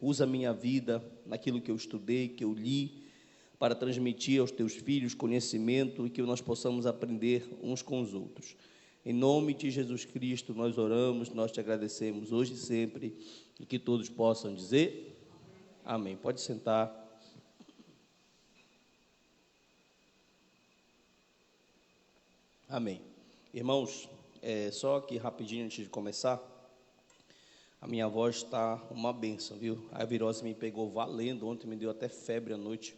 usa a minha vida naquilo que eu estudei, que eu li, para transmitir aos teus filhos conhecimento e que nós possamos aprender uns com os outros. Em nome de Jesus Cristo, nós oramos, nós te agradecemos hoje e sempre, e que todos possam dizer amém. Pode sentar. Amém. Irmãos, só aqui rapidinho antes de começar, a minha voz está uma bênção, viu? A virose me pegou valendo, ontem me deu até febre à noite.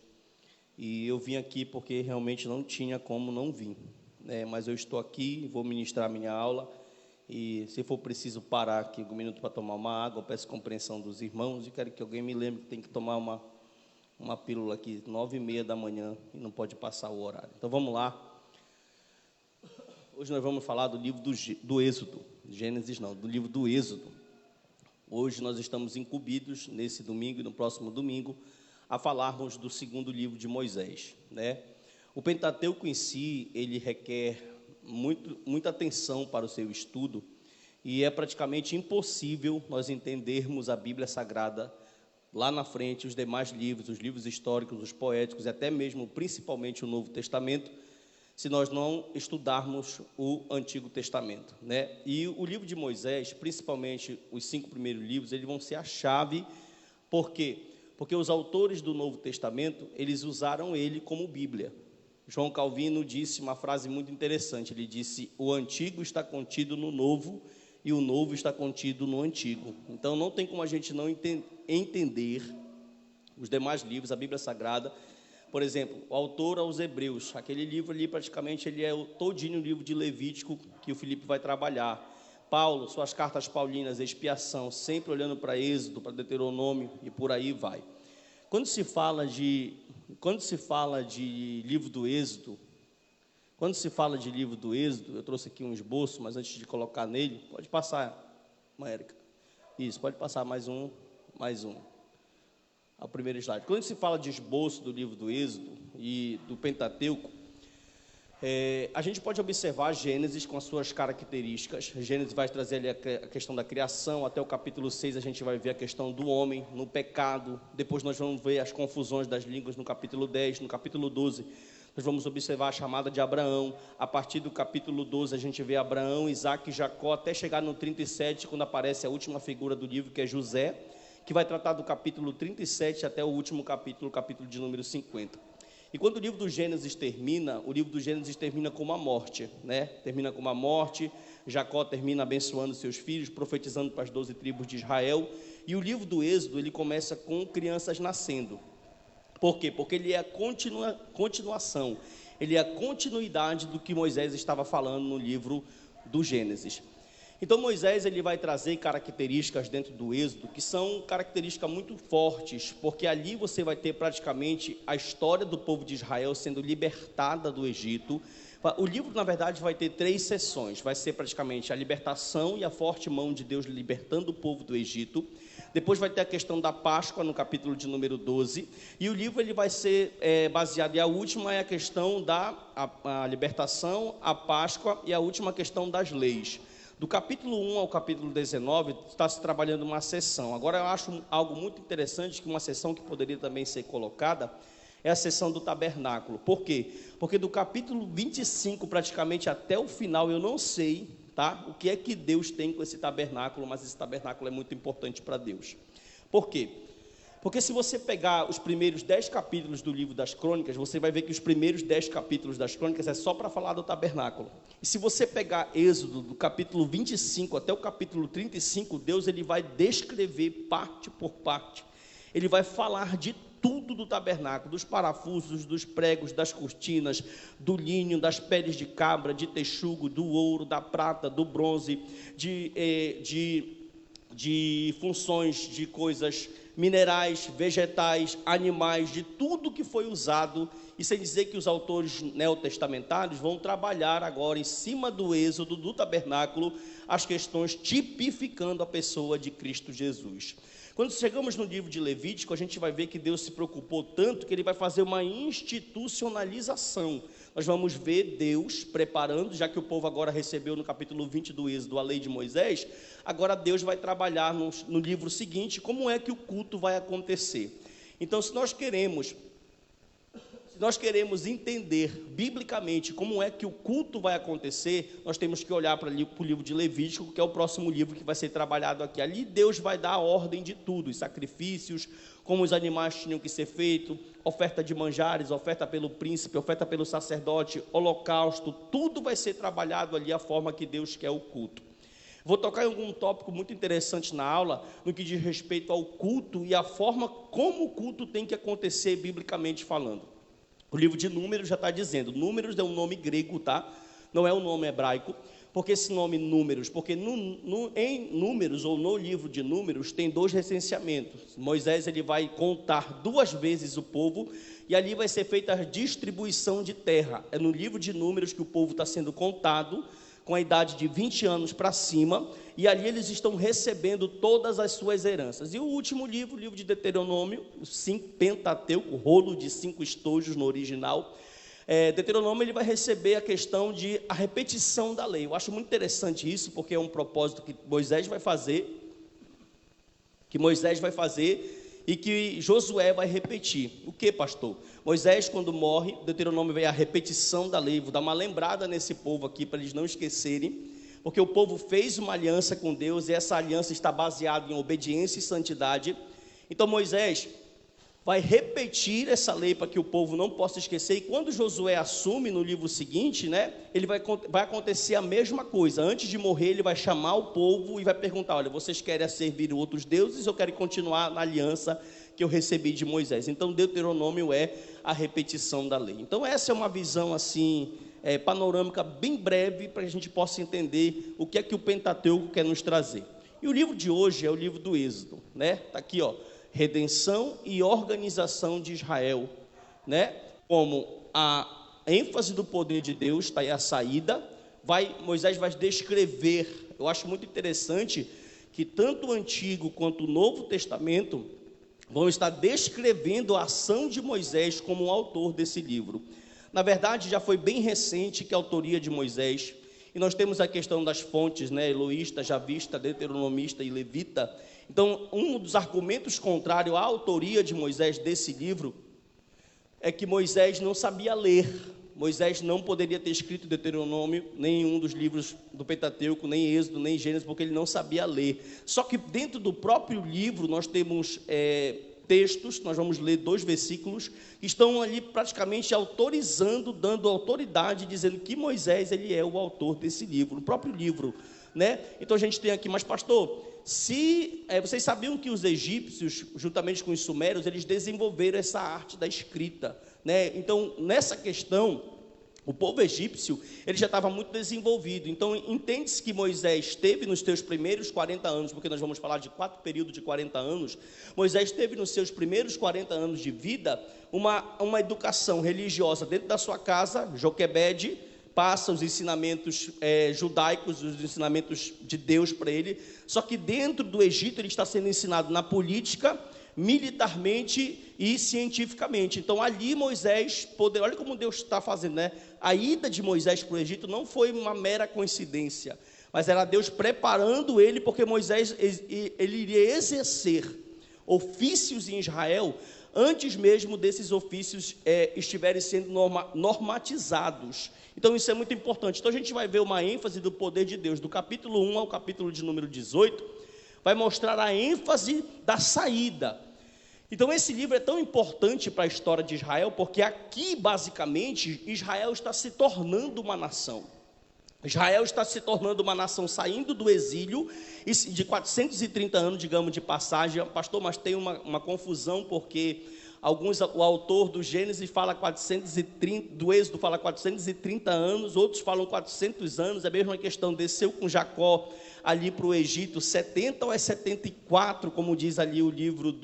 E eu vim aqui porque realmente não tinha como não vir, né? Mas eu estou aqui, vou ministrar a minha aula. E se for preciso parar aqui um minuto para tomar uma água, eu peço compreensão dos irmãos. E quero que alguém me lembre que tem que tomar uma pílula aqui, 9h30 da manhã, e não pode passar o horário. Então vamos lá. Hoje nós vamos falar do livro do Êxodo. Gênesis não, do livro do Êxodo. Hoje nós estamos incumbidos, nesse domingo e no próximo domingo, a falarmos do segundo livro de Moisés, né? O Pentateuco em si, ele requer muita atenção para o seu estudo, e é praticamente impossível nós entendermos a Bíblia Sagrada lá na frente, os demais livros, os livros históricos, os poéticos, e até mesmo, principalmente, o Novo Testamento, se nós não estudarmos o Antigo Testamento, né? E o livro de Moisés, principalmente os 5 primeiros livros, eles vão ser a chave. Por quê? Porque os autores do Novo Testamento, eles usaram ele como Bíblia. João Calvino disse uma frase muito interessante, ele disse: o Antigo está contido no Novo e o Novo está contido no Antigo. Então não tem como a gente não entender os demais livros, a Bíblia Sagrada. Por exemplo, o autor aos Hebreus, aquele livro ali praticamente ele é todinho o livro de Levítico que o Filipe vai trabalhar. Paulo, suas cartas paulinas, expiação, sempre olhando para Êxodo, para Deuteronômio e por aí vai. Quando se fala de livro do Êxodo, eu trouxe aqui um esboço, mas antes de colocar nele, pode passar, Érica. Isso, pode passar mais um. Ao primeiro slide. Quando se fala de esboço do livro do Êxodo e do Pentateuco, a gente pode observar Gênesis com as suas características. Gênesis vai trazer ali a questão da criação, até o capítulo 6 a gente vai ver a questão do homem no pecado. Depois nós vamos ver as confusões das línguas no capítulo 10, no capítulo 12 nós vamos observar a chamada de Abraão. A partir do capítulo 12 a gente vê Abraão, Isaac e Jacó, até chegar no 37, quando aparece a última figura do livro, que é José, que vai tratar do capítulo 37 até o último capítulo, o capítulo de número 50. E quando o livro do Gênesis termina, com uma morte, né? Termina com uma morte. Jacó termina abençoando seus filhos, profetizando para as 12 tribos de Israel. E o livro do Êxodo, ele começa com crianças nascendo. Por quê? Porque ele é a continuação, ele é a continuidade do que Moisés estava falando no livro do Gênesis. Então Moisés ele vai trazer características dentro do Êxodo que são características muito fortes, porque ali você vai ter praticamente a história do povo de Israel sendo libertada do Egito. O livro, na verdade, vai ter 3 seções, vai ser praticamente a libertação e a forte mão de Deus libertando o povo do Egito. Depois vai ter a questão da Páscoa no capítulo de número 12, e o livro ele vai ser baseado, e a última é a questão da a libertação, a Páscoa e a última questão das leis. Do capítulo 1 ao capítulo 19, está se trabalhando uma seção. Agora, eu acho algo muito interessante, que uma seção que poderia também ser colocada, é a seção do tabernáculo. Por quê? Porque do capítulo 25, praticamente até o final, eu não sei, tá, o que é que Deus tem com esse tabernáculo, mas esse tabernáculo é muito importante para Deus. Por quê? Porque se você pegar os primeiros 10 capítulos do livro das Crônicas, você vai ver que os primeiros 10 capítulos das Crônicas é só para falar do tabernáculo. E se você pegar Êxodo, do capítulo 25 até o capítulo 35, Deus ele vai descrever parte por parte. Ele vai falar de tudo do tabernáculo, dos parafusos, dos pregos, das cortinas, do linho, das peles de cabra, de texugo, do ouro, da prata, do bronze, de funções de coisas minerais, vegetais, animais, de tudo que foi usado. E sem dizer que os autores neotestamentários vão trabalhar agora em cima do Êxodo, do tabernáculo, as questões tipificando a pessoa de Cristo Jesus. Quando chegamos no livro de Levítico, a gente vai ver que Deus se preocupou tanto que ele vai fazer uma institucionalização. Nós vamos ver Deus preparando, já que o povo agora recebeu no capítulo 20 do Êxodo a lei de Moisés, agora Deus vai trabalhar no livro seguinte como é que o culto vai acontecer. Então, se nós queremos entender biblicamente como é que o culto vai acontecer, nós temos que olhar para o livro de Levítico, que é o próximo livro que vai ser trabalhado aqui. Ali Deus vai dar a ordem de tudo, os sacrifícios, como os animais tinham que ser feitos, oferta de manjares, oferta pelo príncipe, oferta pelo sacerdote, holocausto, tudo vai ser trabalhado ali, a forma que Deus quer o culto. Vou tocar em algum tópico muito interessante na aula, no que diz respeito ao culto e a forma como o culto tem que acontecer biblicamente falando. O livro de Números já está dizendo, Números é um nome grego, tá? Não é um nome hebraico. Por que esse nome Números? Porque em Números, ou no livro de Números, tem 2 recenseamentos. Moisés ele vai contar 2 vezes o povo, e ali vai ser feita a distribuição de terra. É no livro de Números que o povo está sendo contado, com a idade de 20 anos para cima, e ali eles estão recebendo todas as suas heranças. E o último livro, o livro de Deuteronômio, o Pentateuco, o rolo de 5 estojos no original, Deuteronômio ele vai receber a questão de a repetição da lei. Eu acho muito interessante isso, porque é um propósito que Moisés vai fazer, e que Josué vai repetir. O que, pastor? Moisés, quando morre, Deuteronômio vem a repetição da lei. Vou dar uma lembrada nesse povo aqui, para eles não esquecerem, porque o povo fez uma aliança com Deus, e essa aliança está baseada em obediência e santidade. Então Moisés vai repetir essa lei para que o povo não possa esquecer, e quando Josué assume no livro seguinte, né, ele vai acontecer a mesma coisa. Antes de morrer, ele vai chamar o povo e vai perguntar: olha, vocês querem servir outros deuses ou querem continuar na aliança que eu recebi de Moisés? Então Deuteronômio é a repetição da lei. Então essa é uma visão assim, panorâmica bem breve, para que a gente possa entender o que é que o Pentateuco quer nos trazer. E o livro de hoje é o livro do Êxodo, né? Está aqui, ó, redenção e organização de Israel, né? Como a ênfase do poder de Deus, está aí a saída. Moisés vai descrever. Eu acho muito interessante que tanto o Antigo quanto o Novo Testamento vão estar descrevendo a ação de Moisés como o autor desse livro. Na verdade, já foi bem recente que a autoria de Moisés, e nós temos a questão das fontes, né? Eloísta, Javista, Deuteronomista e Levita. Então, um dos argumentos contrários à autoria de Moisés desse livro é que Moisés não sabia ler. Moisés não poderia ter escrito Deuteronômio, nenhum dos livros do Pentateuco, nem Êxodo, nem Gênesis, porque ele não sabia ler. Só que dentro do próprio livro nós temos textos, nós vamos ler 2 versículos, que estão ali praticamente autorizando, dando autoridade, dizendo que Moisés ele é o autor desse livro, no próprio livro, né? Então a gente tem aqui, mas pastor, vocês sabiam que os egípcios, juntamente com os sumérios, eles desenvolveram essa arte da escrita, né? Então, nessa questão, o povo egípcio, ele já estava muito desenvolvido. Então, entende-se que Moisés teve nos seus primeiros 40 anos, porque nós vamos falar de 4 períodos de 40 anos, Moisés teve nos seus primeiros 40 anos de vida uma educação religiosa dentro da sua casa. Joquebede passa os ensinamentos judaicos, os ensinamentos de Deus para ele, só que dentro do Egito ele está sendo ensinado na política, militarmente e cientificamente. Então ali Moisés, olha como Deus está fazendo, né? A ida de Moisés para o Egito não foi uma mera coincidência, mas era Deus preparando ele, porque Moisés ele iria exercer ofícios em Israel antes mesmo desses ofícios estiverem sendo normatizados. Então isso é muito importante. Então a gente vai ver uma ênfase do poder de Deus, do capítulo 1 ao capítulo de número 18, vai mostrar a ênfase da saída. Então esse livro é tão importante para a história de Israel, porque aqui basicamente Israel está se tornando uma nação. Israel está se tornando uma nação, saindo do exílio, de 430 anos, digamos, de passagem. Pastor, mas tem uma confusão, porque o autor do Gênesis fala 430, do Êxodo fala 430 anos, outros falam 400 anos, é a mesma questão, desceu com Jacó ali para o Egito, 70 ou 74, como diz ali o livro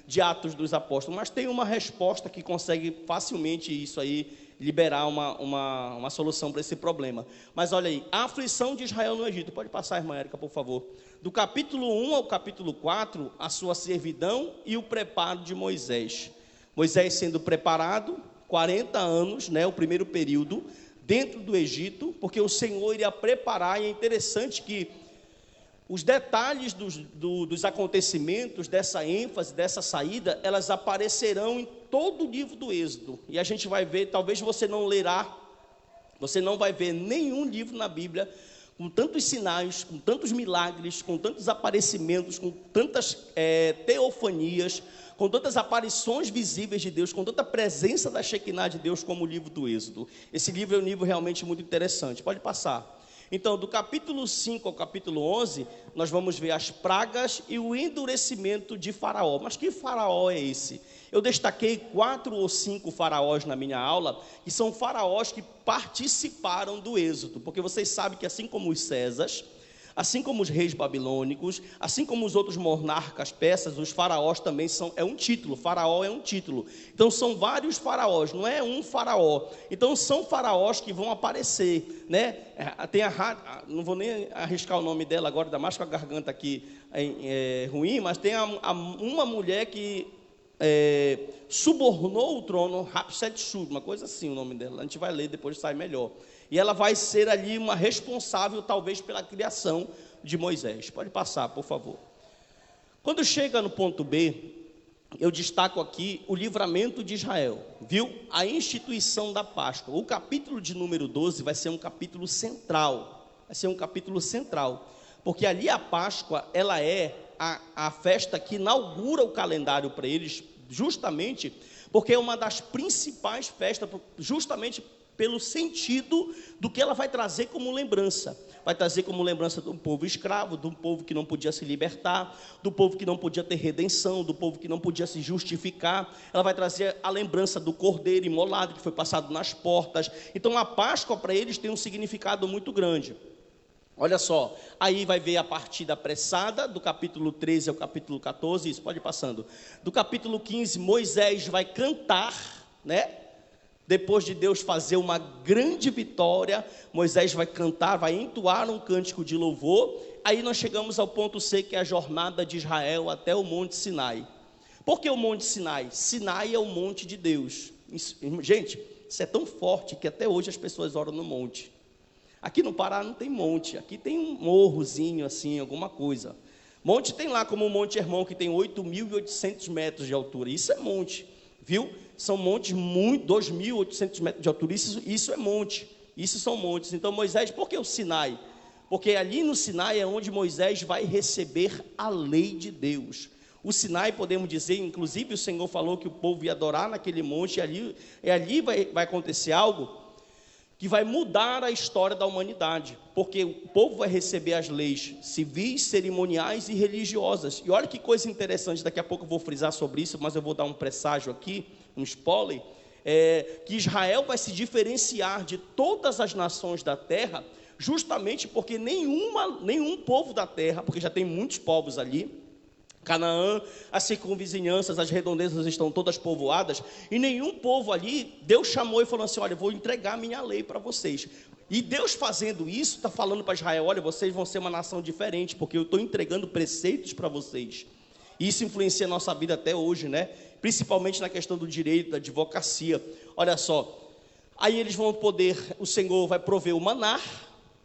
de Atos dos Apóstolos, mas tem uma resposta que consegue facilmente isso aí liberar uma solução para esse problema. Mas olha aí, a aflição de Israel no Egito. Pode passar, irmã Érica, por favor. Do capítulo 1 ao capítulo 4, a sua servidão e o preparo de Moisés. Moisés sendo preparado, 40 anos, né, o primeiro período, dentro do Egito, porque o Senhor iria preparar, e é interessante que os detalhes dos acontecimentos, dessa ênfase, dessa saída, elas aparecerão em todo o livro do Êxodo. E a gente vai ver, talvez você não lerá, você não vai ver nenhum livro na Bíblia com tantos sinais, com tantos milagres, com tantos aparecimentos, com tantas teofanias, com tantas aparições visíveis de Deus, com tanta presença da Shekinah de Deus como o livro do Êxodo. Esse livro é um livro realmente muito interessante. Pode passar. Então, do capítulo 5 ao capítulo 11, nós vamos ver as pragas e o endurecimento de Faraó. Mas que Faraó é esse? Eu destaquei 4 ou 5 faraós na minha aula, que são faraós que participaram do êxodo, porque vocês sabem que assim como os Césares, assim como os reis babilônicos, assim como os outros monarcas persas, os faraós também é um título, faraó é um título. Então são vários faraós, não é um faraó. Então são faraós que vão aparecer, né? Tem não vou nem arriscar o nome dela agora, ainda mais com a garganta aqui ruim, mas tem uma mulher que subornou o trono, Hatshepsut, uma coisa assim o nome dela, a gente vai ler, depois sai melhor. E ela vai ser ali uma responsável, talvez, pela criação de Moisés. Pode passar, por favor. Quando chega no ponto B, eu destaco aqui o livramento de Israel, viu? A instituição da Páscoa. O capítulo de número 12 vai ser um capítulo central. Vai ser um capítulo central. Porque ali a Páscoa, ela é a festa que inaugura o calendário para eles, justamente porque é uma das principais festas, justamente pelo sentido do que ela vai trazer como lembrança. Vai trazer como lembrança de um povo escravo, de um povo que não podia se libertar, do povo que não podia ter redenção, do povo que não podia se justificar. Ela vai trazer a lembrança do cordeiro imolado que foi passado nas portas. Então a Páscoa para eles tem um significado muito grande. Olha só, aí vai ver a partida apressada, do capítulo 13 ao capítulo 14, isso pode ir passando. Do capítulo 15, Moisés vai cantar, né? Depois de Deus fazer uma grande vitória, Moisés vai cantar, vai entoar um cântico de louvor. Aí nós chegamos ao ponto C, que é a jornada de Israel até o Monte Sinai. Por que o Monte Sinai? Sinai é o monte de Deus. Gente, isso é tão forte que até hoje as pessoas oram no monte. Aqui no Pará não tem monte, aqui tem um morrozinho assim, alguma coisa. Monte tem lá como o Monte Hermon, que tem 8.800 metros de altura. Isso é monte, viu? São montes muito, 2.800 metros de altura, isso é monte, isso são montes. Então Moisés, por que o Sinai? Porque ali no Sinai é onde Moisés vai receber a lei de Deus. O Sinai, podemos dizer, inclusive o Senhor falou que o povo ia adorar naquele monte, e ali vai acontecer algo que vai mudar a história da humanidade, porque o povo vai receber as leis civis, cerimoniais e religiosas. E olha que coisa interessante, daqui a pouco eu vou frisar sobre isso, mas eu vou dar um presságio aqui, um spoiler, que Israel vai se diferenciar de todas as nações da terra, justamente porque nenhum povo da terra, porque já tem muitos povos ali, Canaã, as circunvizinhanças, as redondezas estão todas povoadas, e nenhum povo ali, Deus chamou e falou assim, olha, eu vou entregar a minha lei para vocês. E Deus fazendo isso, está falando para Israel, olha, vocês vão ser uma nação diferente, porque eu estou entregando preceitos para vocês. Isso influencia a nossa vida até hoje, né? Principalmente na questão do direito, da advocacia. Olha só, aí eles vão poder, o Senhor vai prover o maná,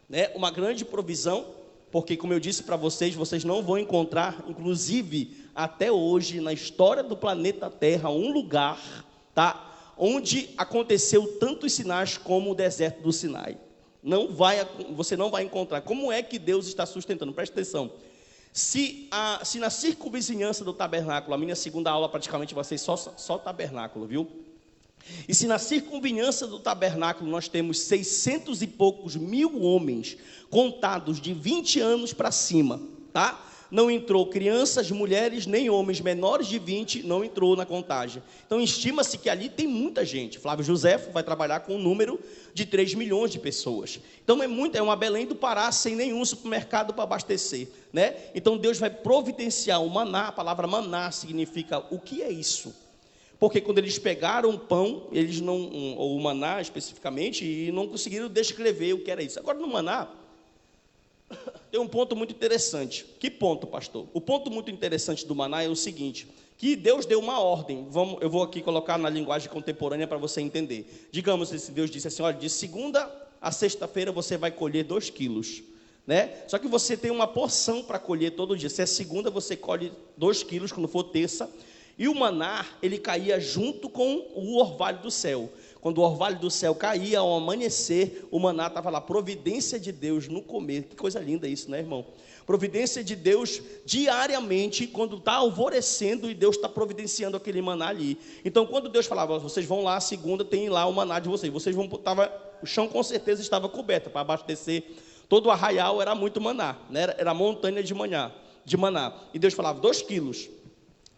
né? Uma grande provisão, porque como eu disse para vocês, vocês não vão encontrar, inclusive até hoje, na história do planeta Terra, um lugar, tá, onde aconteceu tantos sinais como o deserto do Sinai. Você não vai encontrar. Como é que Deus está sustentando? Presta atenção. Se na circunvizinhança do tabernáculo, a minha segunda aula praticamente vai ser só tabernáculo, viu? E se na circunvizinhança do tabernáculo nós temos 600 e poucos mil homens, contados de 20 anos para cima, tá? Não entrou crianças, mulheres, nem homens menores de 20, não entrou na contagem. Então estima-se que ali tem muita gente. Flávio Josefo vai trabalhar com um número de 3 milhões de pessoas. Então é uma Belém do Pará sem nenhum supermercado para abastecer, né? Então Deus vai providenciar o maná. A palavra maná significa o que é isso? Porque quando eles pegaram o pão, eles não, ou o maná especificamente, e não conseguiram descrever o que era isso. Agora, no maná, tem um ponto muito interessante. Que ponto, pastor? O ponto muito interessante do maná é o seguinte, que Deus deu uma ordem. Eu vou aqui colocar na linguagem contemporânea para você entender. Digamos, se Deus disse assim, olha, de segunda a sexta-feira você vai colher 2 quilos. Né? Só que você tem uma porção para colher todo dia. Se é segunda, você colhe 2 quilos, quando for terça. E o maná, ele caía junto com o orvalho do céu. Quando o orvalho do céu caía, ao amanhecer, o maná estava lá, providência de Deus no comer. Que coisa linda isso, né, irmão? Providência de Deus diariamente, quando está alvorecendo e Deus está providenciando aquele maná ali. Então, quando Deus falava, vocês vão lá, segunda, tem lá o maná de vocês. O chão com certeza estava coberto para abastecer. Todo o arraial era muito maná, né? Era montanha de maná. E Deus falava, 2 quilos.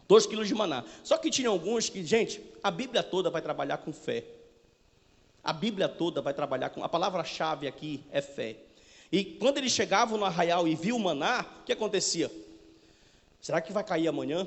2 quilos de maná. Só que tinha alguns que, gente, a Bíblia toda vai trabalhar com fé. A Bíblia toda vai trabalhar com... A palavra-chave aqui é fé. E quando eles chegavam no arraial e viam o maná, o que acontecia? Será que vai cair amanhã?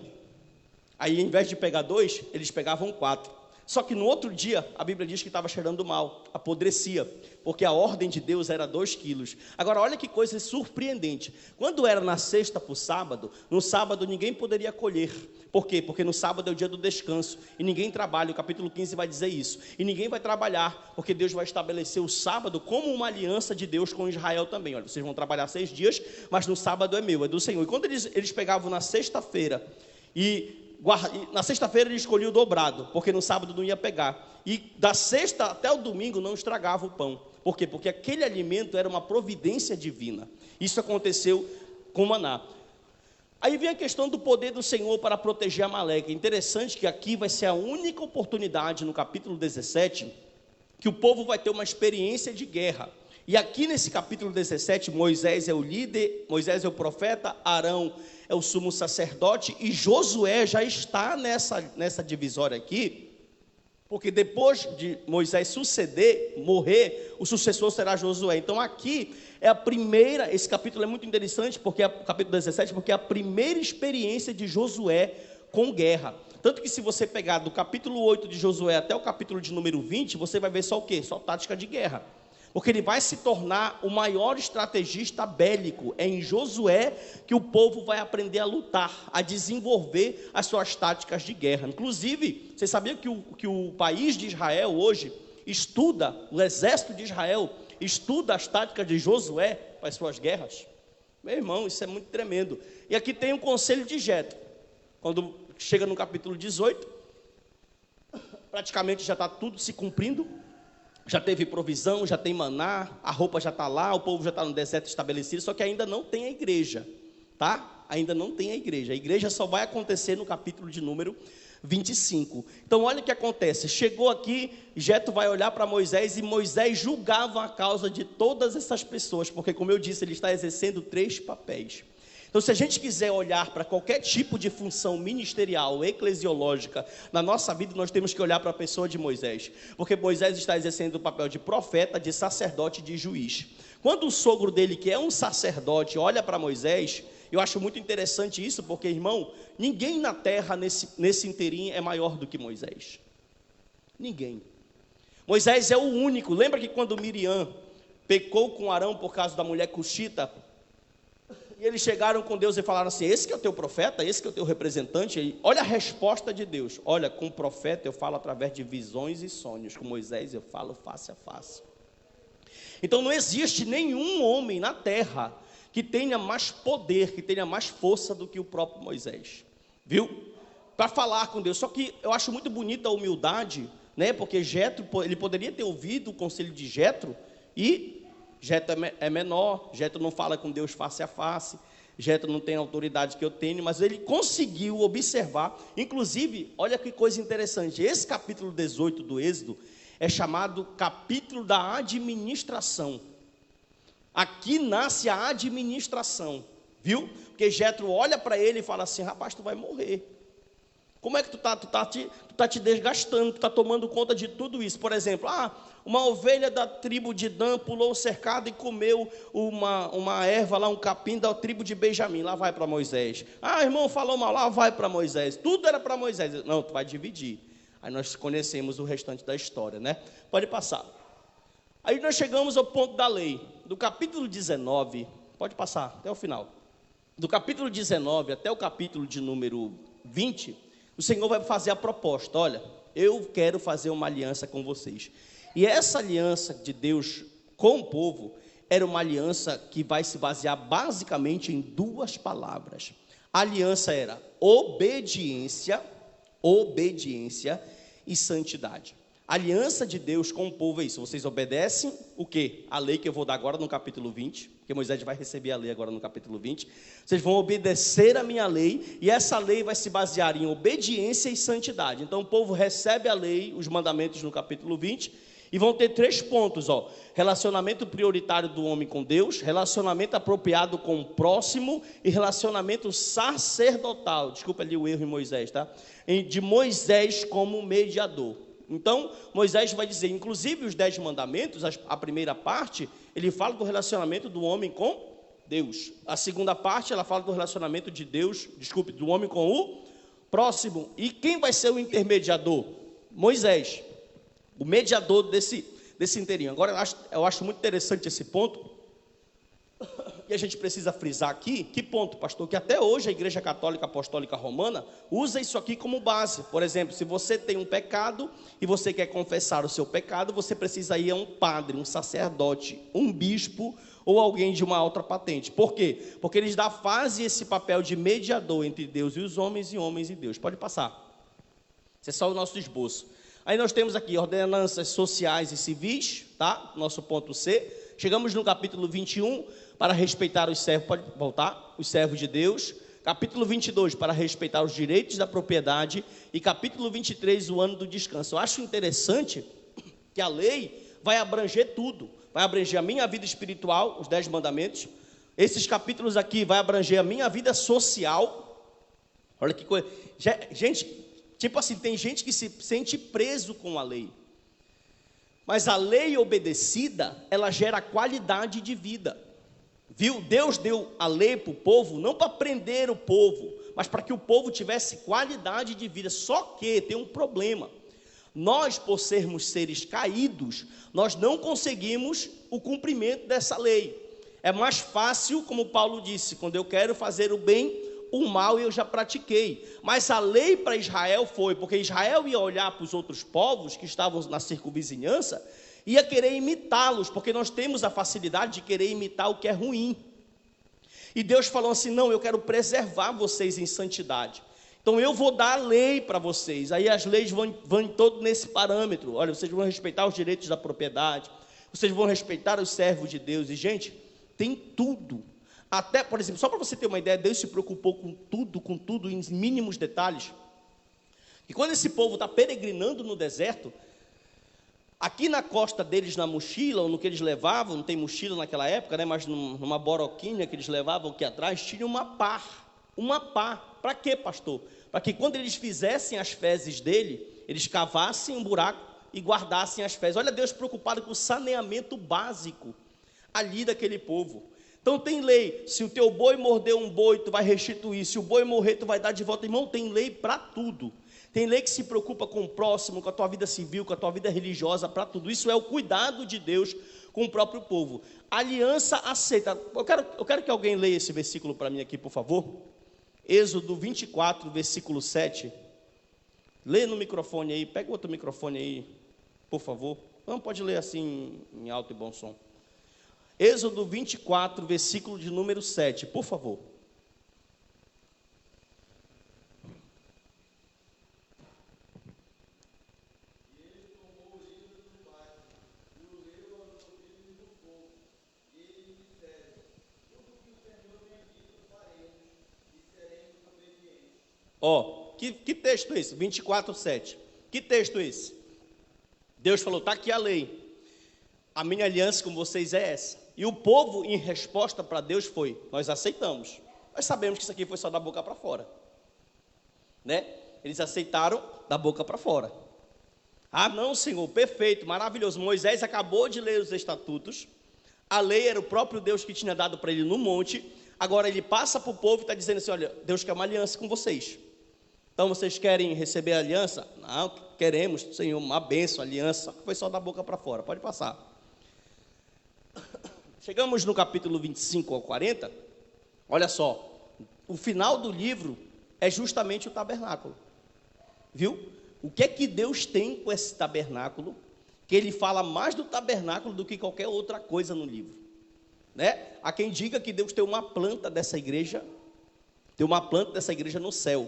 Aí, em vez de pegar 2, eles pegavam 4. Só que no outro dia, a Bíblia diz que estava cheirando mal, apodrecia, porque a ordem de Deus era 2 quilos. Agora, olha que coisa surpreendente. Quando era na sexta para o sábado, no sábado ninguém poderia colher. Por quê? Porque no sábado é o dia do descanso, e ninguém trabalha, o capítulo 15 vai dizer isso. E ninguém vai trabalhar, porque Deus vai estabelecer o sábado como uma aliança de Deus com Israel também. Olha, vocês vão trabalhar 6 dias, mas no sábado é meu, é do Senhor. E quando eles pegavam na sexta-feira, na sexta-feira ele escolhia o dobrado, porque no sábado não ia pegar. E da sexta até o domingo não estragava o pão. Por quê? Porque aquele alimento era uma providência divina. Isso aconteceu com o maná. Aí vem a questão do poder do Senhor para proteger Amaleque. É interessante que aqui vai ser a única oportunidade, no capítulo 17, que o povo vai ter uma experiência de guerra. E aqui nesse capítulo 17, Moisés é o líder, Moisés é o profeta, Arão é o sumo sacerdote, e Josué já está nessa divisória aqui, porque depois de Moisés morrer, o sucessor será Josué. Então aqui é a primeira, esse capítulo é muito interessante, porque é o capítulo 17, porque é a primeira experiência de Josué com guerra. Tanto que se você pegar do capítulo 8 de Josué até o capítulo de número 20, você vai ver só o quê? Só tática de guerra. Porque ele vai se tornar o maior estrategista bélico. É em Josué que o povo vai aprender a lutar, a desenvolver as suas táticas de guerra. Inclusive, você sabia que o país de Israel hoje estuda, o exército de Israel estuda as táticas de Josué para as suas guerras? Meu irmão, isso é muito tremendo. E aqui tem o conselho de Jetro. Quando chega no capítulo 18, praticamente já está tudo se cumprindo. Já teve provisão, já tem maná, a roupa já está lá, o povo já está no deserto estabelecido, só que ainda não tem a igreja, tá? Ainda não tem a igreja. A igreja só vai acontecer no capítulo de número 25. Então, olha o que acontece. Chegou aqui, Jetro vai olhar para Moisés, e Moisés julgava a causa de todas essas pessoas, porque, como eu disse, ele está exercendo 3 papéis. Então, se a gente quiser olhar para qualquer tipo de função ministerial, eclesiológica, na nossa vida, nós temos que olhar para a pessoa de Moisés. Porque Moisés está exercendo o papel de profeta, de sacerdote e de juiz. Quando o sogro dele, que é um sacerdote, olha para Moisés, eu acho muito interessante isso, porque, irmão, ninguém na terra, nesse inteirinho, é maior do que Moisés. Ninguém. Moisés é o único. Lembra que quando Miriam pecou com Arão por causa da mulher cuxita, e eles chegaram com Deus e falaram assim, esse que é o teu profeta, esse que é o teu representante? E olha a resposta de Deus, olha, com o profeta eu falo através de visões e sonhos, com Moisés eu falo face a face. Então não existe nenhum homem na terra que tenha mais poder, que tenha mais força do que o próprio Moisés, viu? Para falar com Deus. Só que eu acho muito bonita a humildade, né? Porque Jetro, ele poderia ter ouvido o conselho de Jetro, e Jetro é menor, Jetro não fala com Deus face a face, Jetro não tem a autoridade que eu tenho, mas ele conseguiu observar. Inclusive, olha que coisa interessante, esse capítulo 18 do Êxodo é chamado capítulo da administração. Aqui nasce a administração, viu? Porque Jetro olha para ele e fala assim, rapaz, tu vai morrer. Como é que tu tá te desgastando, tu está tomando conta de tudo isso? Por exemplo, uma ovelha da tribo de Dan pulou o cercado e comeu uma erva lá, um capim da tribo de Benjamim. Lá vai para Moisés. Irmão, falou mal, lá vai para Moisés. Tudo era para Moisés. Não, tu vai dividir. Aí nós conhecemos o restante da história, né? Pode passar. Aí nós chegamos ao ponto da lei. Do capítulo 19, pode passar até o final. Do capítulo 19 até o capítulo de número 20, o Senhor vai fazer a proposta: olha, eu quero fazer uma aliança com vocês. E essa aliança de Deus com o povo era uma aliança que vai se basear basicamente em duas palavras. A aliança era obediência e santidade. A aliança de Deus com o povo é isso: vocês obedecem o quê? A lei que eu vou dar agora no capítulo 20, porque Moisés vai receber a lei agora no capítulo 20. Vocês vão obedecer a minha lei, e essa lei vai se basear em obediência e santidade. Então o povo recebe a lei, os mandamentos no capítulo 20, e vão ter 3 pontos, ó: relacionamento prioritário do homem com Deus, relacionamento apropriado com o próximo e relacionamento sacerdotal. Desculpa ali o erro em Moisés, tá? De Moisés como mediador. Então, Moisés vai dizer, inclusive os 10 mandamentos, a primeira parte, ele fala do relacionamento do homem com Deus. A segunda parte, ela fala do relacionamento de Deus, do homem com o próximo. E quem vai ser o intermediador? Moisés, o mediador desse inteirinho. Agora, eu acho muito interessante esse ponto, e a gente precisa frisar aqui, que ponto, pastor? Que até hoje a Igreja Católica Apostólica Romana usa isso aqui como base. Por exemplo, se você tem um pecado e você quer confessar o seu pecado, você precisa ir a um padre, um sacerdote, um bispo ou alguém de uma outra patente. Por quê? Porque eles fazem esse papel de mediador entre Deus e os homens e homens e Deus. Pode passar. Esse é só o nosso esboço. Aí nós temos aqui ordenanças sociais e civis, tá? Nosso ponto C. Chegamos no capítulo 21, para respeitar os servos, pode voltar, os servos de Deus. Capítulo 22, para respeitar os direitos da propriedade. E capítulo 23, o ano do descanso. Eu acho interessante que a lei vai abranger tudo. Vai abranger a minha vida espiritual, os 10 mandamentos. Esses capítulos aqui vai abranger a minha vida social. Olha que coisa. Gente, tipo assim, tem gente que se sente preso com a lei. Mas a lei obedecida, ela gera qualidade de vida. Viu? Deus deu a lei para o povo, não para prender o povo, mas para que o povo tivesse qualidade de vida. Só que tem um problema. Nós, por sermos seres caídos, nós não conseguimos o cumprimento dessa lei. É mais fácil, como Paulo disse, quando eu quero fazer o bem, o mal eu já pratiquei. Mas a lei para Israel foi, porque Israel ia olhar para os outros povos que estavam na circunvizinhança, ia querer imitá-los, porque nós temos a facilidade de querer imitar o que é ruim. E Deus falou assim: não, eu quero preservar vocês em santidade. Então eu vou dar a lei para vocês. Aí as leis vão todo nesse parâmetro. Olha, vocês vão respeitar os direitos da propriedade, vocês vão respeitar os servos de Deus. E gente, tem tudo. Até, por exemplo, só para você ter uma ideia, Deus se preocupou com tudo, em mínimos detalhes. E quando esse povo está peregrinando no deserto, aqui na costa deles, na mochila, ou no que eles levavam, não tem mochila naquela época, né, mas numa boroquinha que eles levavam aqui atrás, tinha uma pá. Uma pá. Para quê, pastor? Para que quando eles fizessem as fezes dele, eles cavassem um buraco e guardassem as fezes. Olha, Deus preocupado com o saneamento básico ali daquele povo. Então tem lei: se o teu boi morder um boi, tu vai restituir. Se o boi morrer, tu vai dar de volta. Irmão, tem lei para tudo. Tem lei que se preocupa com o próximo, com a tua vida civil, com a tua vida religiosa, para tudo. Isso é o cuidado de Deus com o próprio povo. Aliança aceita. Eu quero que alguém leia esse versículo para mim aqui, por favor. Êxodo 24, versículo 7. Lê no microfone aí, pega outro microfone aí, por favor. Não, pode ler assim, em alto e bom som. Êxodo 24, versículo de número 7, por favor. Ó, que texto é esse? 24, 7. Que texto é esse? Deus falou: está aqui a lei. A minha aliança com vocês é essa. E o povo, em resposta para Deus, foi: nós aceitamos. Nós sabemos que isso aqui foi só da boca para fora, né? Eles aceitaram da boca para fora. Ah, não, Senhor, perfeito, maravilhoso. Moisés acabou de ler os estatutos. A lei era o próprio Deus que tinha dado para ele no monte. Agora ele passa para o povo e está dizendo assim: olha, Deus quer uma aliança com vocês. Então, vocês querem receber a aliança? Não, queremos, Senhor, uma bênção, aliança. Foi só da boca para fora, pode passar. Chegamos no capítulo 25 ao 40, olha só, o final do livro é justamente o tabernáculo, viu? O que é que Deus tem com esse tabernáculo, que ele fala mais do tabernáculo do que qualquer outra coisa no livro, né? Há quem diga que Deus tem uma planta dessa igreja, no céu,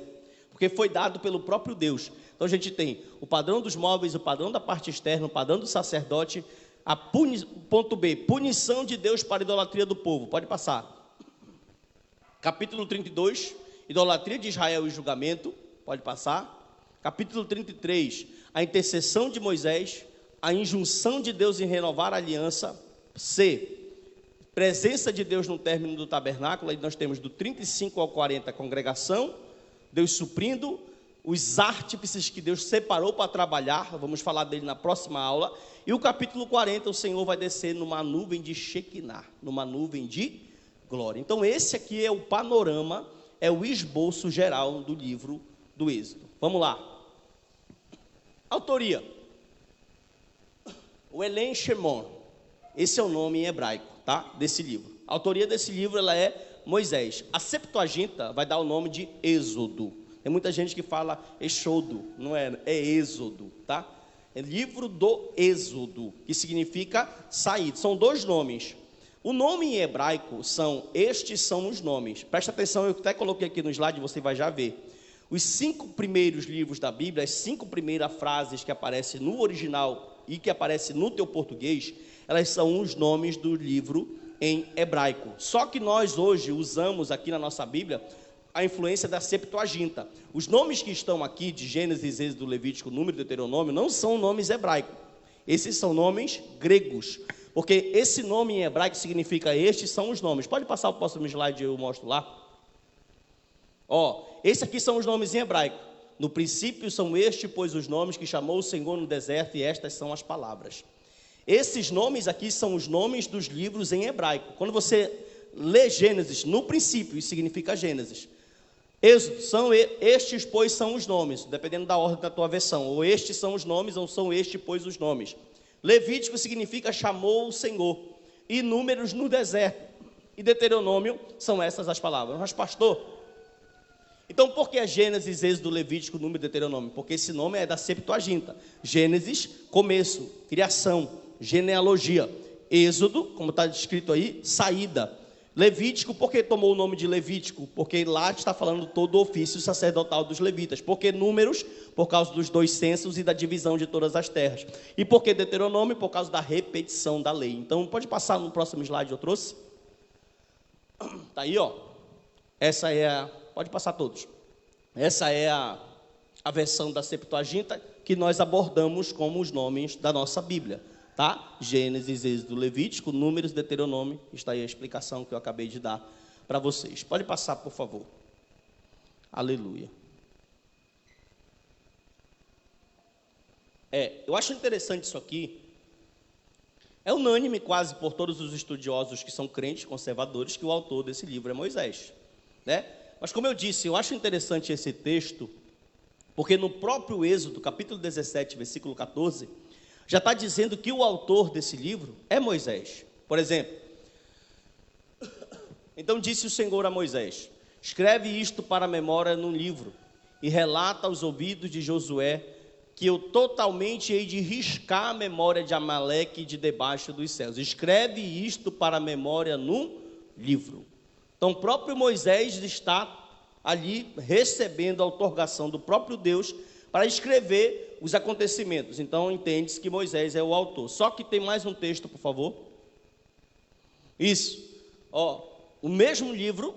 porque foi dado pelo próprio Deus. Então a gente tem o padrão dos móveis, o padrão da parte externa, o padrão do sacerdote, ponto B, punição de Deus para a idolatria do povo, pode passar. Capítulo 32, idolatria de Israel e julgamento, pode passar. Capítulo 33, a intercessão de Moisés, a injunção de Deus em renovar a aliança. C, presença de Deus no término do tabernáculo. Aí nós temos do 35 ao 40, a congregação, Deus suprindo, os artífices que Deus separou para trabalhar, vamos falar dele na próxima aula. E o capítulo 40, o Senhor vai descer numa nuvem de Shekinah, numa nuvem de glória. Então esse aqui é o panorama, é o esboço geral do livro do Êxodo. Vamos lá. Autoria. O Elen Shemon, esse é o nome em hebraico, tá? Desse livro. A autoria desse livro, ela é Moisés. A Septuaginta vai dar o nome de Êxodo. Tem muita gente que fala Exodo, não é? É Êxodo, tá? É livro do Êxodo, que significa saída. São dois nomes. O nome em hebraico estes são os nomes. Presta atenção, eu até coloquei aqui no slide, você vai já ver. Os 5 primeiros livros da Bíblia, as 5 primeiras frases que aparecem no original e que aparecem no teu português, elas são os nomes do livro em hebraico. Só que nós hoje usamos aqui na nossa Bíblia a influência da Septuaginta. Os nomes que estão aqui, de Gênesis, Êxodo, Levítico, Número e Deuteronômio, não são nomes hebraicos. Esses são nomes gregos. Porque esse nome em hebraico significa estes são os nomes. Pode passar o próximo slide, eu mostro lá. Ó, esses aqui são os nomes em hebraico. No princípio são estes, pois, os nomes que chamou o Senhor no deserto, e estas são as palavras. Esses nomes aqui são os nomes dos livros em hebraico. Quando você lê Gênesis, no princípio, isso significa Gênesis. Êxodo, estes, pois, são os nomes, dependendo da ordem da tua versão. Ou estes são os nomes, ou são estes, pois, os nomes. Levítico significa chamou o Senhor. E Números no deserto. E Deuteronômio são essas as palavras. Mas, pastor, então por que é Gênesis, Êxodo, Levítico, Número e Deuteronômio? Porque esse nome é da Septuaginta. Gênesis, começo, criação, genealogia. Êxodo, como está escrito aí, saída. Levítico, por que tomou o nome de Levítico? Porque lá está falando todo o ofício sacerdotal dos levitas. Porque Números, por causa dos 2 censos e da divisão de todas as terras. E por que Deuteronômio? Por causa da repetição da lei. Então, pode passar no próximo slide, eu trouxe. Está aí, ó. Essa é a... Pode passar todos. Essa é a versão da Septuaginta que nós abordamos como os nomes da nossa Bíblia. Tá? Gênesis, Êxodo, Levítico, Números, Deuteronômio. Está aí a explicação que eu acabei de dar para vocês. Pode passar, por favor. Aleluia. Eu acho interessante isso aqui. É unânime quase por todos os estudiosos que são crentes, conservadores, que o autor desse livro é Moisés, né? Mas como eu disse, eu acho interessante esse texto, porque no próprio Êxodo, capítulo 17, versículo 14... já está dizendo que o autor desse livro é Moisés. Por exemplo, então disse o Senhor a Moisés: escreve isto para a memória num livro, e relata aos ouvidos de Josué, que eu totalmente hei de riscar a memória de Amaleque de debaixo dos céus. Escreve isto para a memória num livro. Então o próprio Moisés está ali recebendo a outorgação do próprio Deus para escrever os acontecimentos. Então entende-se que Moisés é o autor. Só que tem mais um texto, por favor. Isso. Ó, o mesmo livro,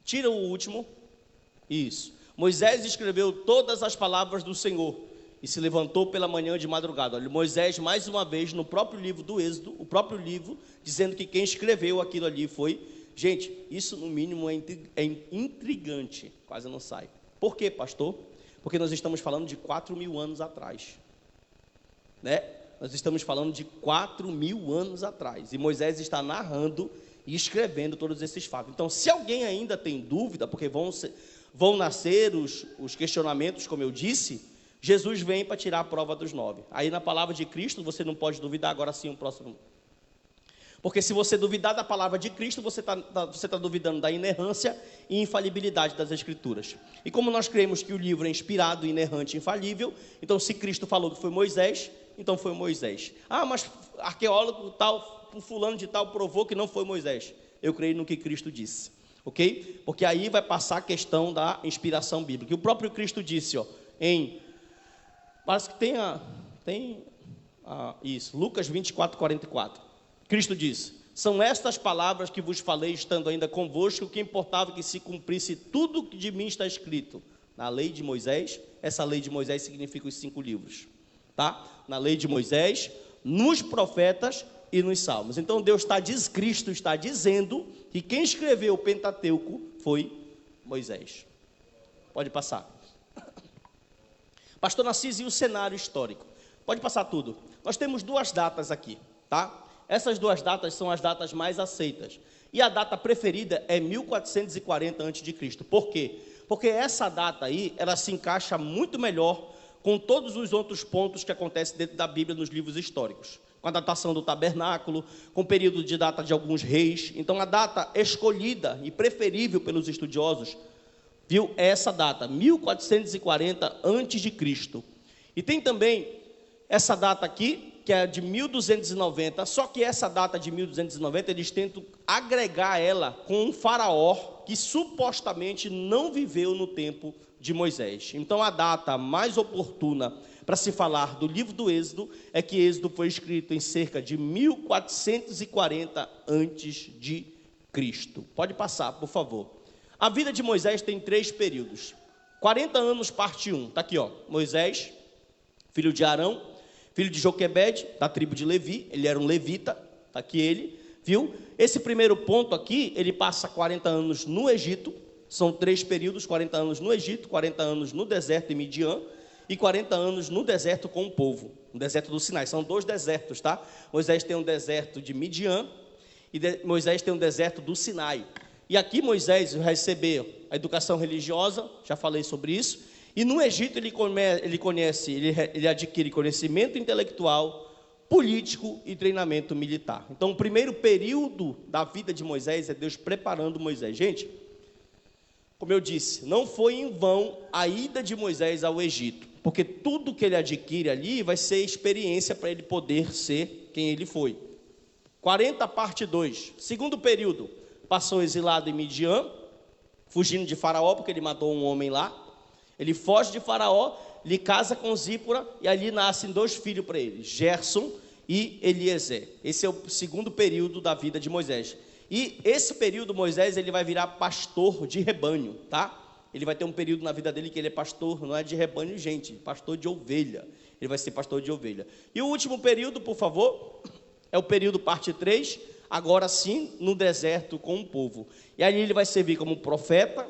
tira o último. Isso. Moisés escreveu todas as palavras do Senhor e se levantou pela manhã de madrugada. Olha, Moisés, mais uma vez, no próprio livro do Êxodo, o próprio livro, dizendo que quem escreveu aquilo ali foi... Gente, isso no mínimo é intrigante. Quase não sai. Por quê, pastor? Porque nós estamos falando de 4.000 anos atrás, né? Nós estamos falando de 4.000 anos atrás, e Moisés está narrando e escrevendo todos esses fatos. Então, se alguém ainda tem dúvida, porque vão nascer os questionamentos, como eu disse, Jesus vem para tirar a prova dos 9. Aí na palavra de Cristo você não pode duvidar. Agora sim, o próximo. Porque se você duvidar da palavra de Cristo, você tá duvidando da inerrância e infalibilidade das Escrituras. E como nós cremos que o livro é inspirado, inerrante e infalível, então se Cristo falou que foi Moisés, então foi Moisés. Ah, mas arqueólogo tal, fulano de tal provou que não foi Moisés. Eu creio no que Cristo disse, ok? Porque aí vai passar a questão da inspiração bíblica. E o próprio Cristo disse, parece que tem isso, Lucas 24, 44. Cristo disse: são estas palavras que vos falei, estando ainda convosco, que importava que se cumprisse tudo que de mim está escrito na lei de Moisés. Essa lei de Moisés significa os 5 livros, tá? Na lei de Moisés, nos profetas e nos salmos. Então Cristo está dizendo que quem escreveu o Pentateuco foi Moisés. Pode passar. Pastor Narciso, e o cenário histórico? Pode passar tudo. Nós temos 2 datas aqui, tá? Essas 2 datas são as datas mais aceitas. E a data preferida é 1440 a.C. Por quê? Porque essa data aí, ela se encaixa muito melhor com todos os outros pontos que acontecem dentro da Bíblia nos livros históricos. Com a datação do tabernáculo, com o período de data de alguns reis. Então a data escolhida e preferível pelos estudiosos, viu, é essa data, 1440 a.C. E tem também essa data aqui, que é de 1290, só que essa data de 1290, eles tentam agregar ela com um faraó que supostamente não viveu no tempo de Moisés. Então a data mais oportuna para se falar do livro do Êxodo é que Êxodo foi escrito em cerca de 1440 antes de Cristo. Pode passar, por favor. A vida de Moisés tem 3 períodos. 40 anos, parte 1. Está aqui, Moisés, filho de Arão, filho de Joquebede, da tribo de Levi. Ele era um levita, está aqui ele, viu? Esse primeiro ponto aqui, ele passa 40 anos no Egito. São 3 períodos, 40 anos no Egito, 40 anos no deserto de Midian e 40 anos no deserto com o povo, no deserto do Sinai. São 2 desertos, tá? Moisés tem um deserto de Midian e Moisés tem um deserto do Sinai. E aqui Moisés recebeu a educação religiosa, já falei sobre isso, e no Egito ele adquire conhecimento intelectual, político e treinamento militar. Então o primeiro período da vida de Moisés é Deus preparando Moisés. Gente, como eu disse, não foi em vão a ida de Moisés ao Egito, porque tudo que ele adquire ali vai ser experiência para ele poder ser quem ele foi. 40, parte 2, segundo período, passou exilado em Midian, fugindo de Faraó, porque ele matou um homem lá. Ele foge de Faraó, ele casa com Zípora, e ali nascem 2 filhos para ele, Gerson e Eliezer. Esse é o segundo período da vida de Moisés. E esse período, Moisés, ele vai virar pastor de rebanho, tá? Ele vai ter um período na vida dele que ele é pastor, não é de rebanho, gente, pastor de ovelha. Ele vai ser pastor de ovelha. E o último período, por favor, é o período parte 3, agora sim, no deserto com o povo. E ali ele vai servir como profeta,